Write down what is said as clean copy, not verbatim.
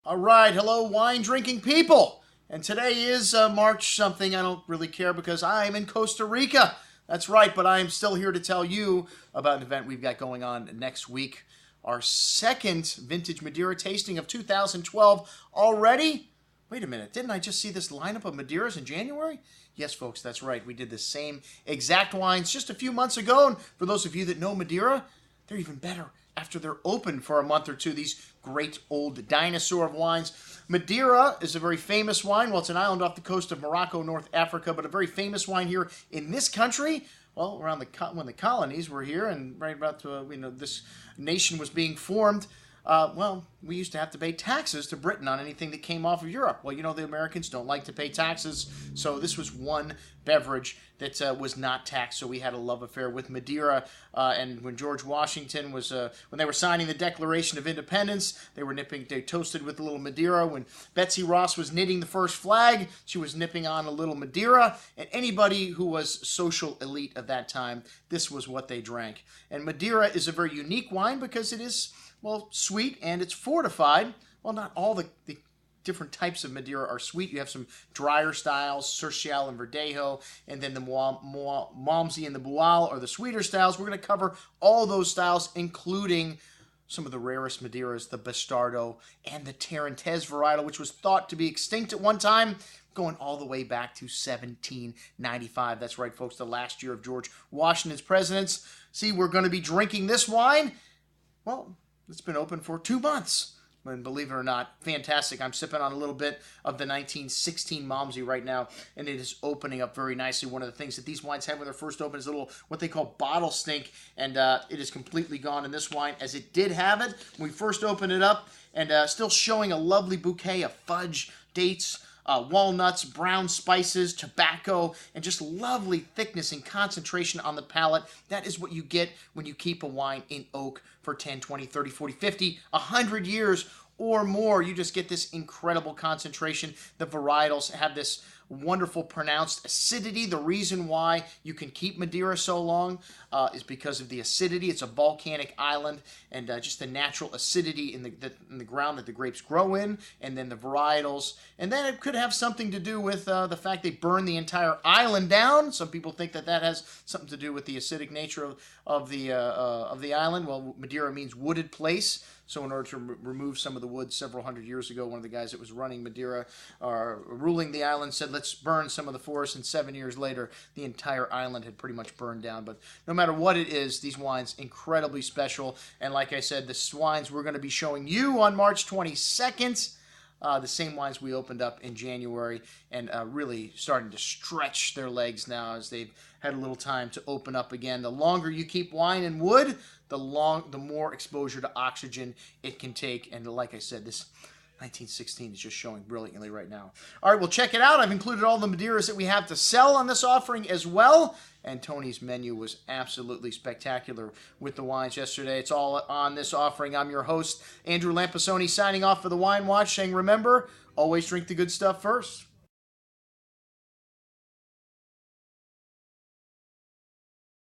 All right, hello wine-drinking people. And today is March something. I don't really care because I am in Costa Rica. That's right, but I am still here to tell you about an event we've got going on next week. Our second vintage Madeira tasting of 2012 already. Wait a minute, didn't I just see this lineup of Madeiras in January? Yes, folks, that's right. We did the same exact wines just a few months ago. And for those of you that know Madeira, they're even better after they're open for a month or two, these great old dinosaur of wines. Madeira is a very famous wine. Well, it's an island off the coast of Morocco, North Africa, but a very famous wine here in this country. Well, around when the colonies were here and right about this nation was being formed, we used to have to pay taxes to Britain on anything that came off of Europe. Well, the Americans don't like to pay taxes, so this was one beverage that was not taxed, so we had a love affair with Madeira. And when George Washington was, when they were signing the Declaration of Independence, they toasted with a little Madeira. When Betsy Ross was knitting the first flag, she was nipping on a little Madeira. And anybody who was social elite at that time, this was what they drank. And Madeira is a very unique wine because it is, well, sweet and it's fortified. Well, not all the different types of Madeira are sweet. You have some drier styles, Surcial and Verdejo, and then the Malmsey and the Boal are the sweeter styles. We're going to cover all those styles, including some of the rarest Madeiras, the Bastardo and the Tarentaise varietal, which was thought to be extinct at one time, going all the way back to 1795. That's right, folks, the last year of George Washington's presidents. See, we're going to be drinking this wine. Well, it's been open for 2 months. And believe it or not, fantastic. I'm sipping on a little bit of the 1916 Malmsey right now, and it is opening up very nicely. One of the things that these wines have when they're first open is a little, what they call bottle stink, and it is completely gone in this wine, as it did have it when we first opened it up, and still showing a lovely bouquet of fudge, dates, walnuts, brown spices, tobacco, and just lovely thickness and concentration on the palate. That is what you get when you keep a wine in oak for 10, 20, 30, 40, 50, 100 years or more. You just get this incredible concentration. The varietals have this wonderful pronounced acidity. The reason why you can keep Madeira so long is because of the acidity. It's a volcanic island, and just the natural acidity in the ground that the grapes grow in, and then the varietals. And then it could have something to do with the fact they burn the entire island down. Some people think that has something to do with the acidic nature of the island. Well, Madeira means wooded place. So in order to remove some of the wood several hundred years ago, one of the guys that was running Madeira, ruling the island, said, let's burn some of the forest. And 7 years later, the entire island had pretty much burned down. But no matter what it is, these wines, incredibly special. And like I said, the wines we're going to be showing you on March 22nd, the same wines we opened up in January, and really starting to stretch their legs now as they've had a little time to open up again. The longer you keep wine in wood, the more exposure to oxygen it can take. And like I said, this 1916 is just showing brilliantly right now. All right, well, check it out. I've included all the Madeiras that we have to sell on this offering as well. And Toni's menu was absolutely spectacular with the wines yesterday. It's all on this offering. I'm your host, Andrew Lampasone, signing off for the Wine Watch, saying remember, always drink the good stuff first.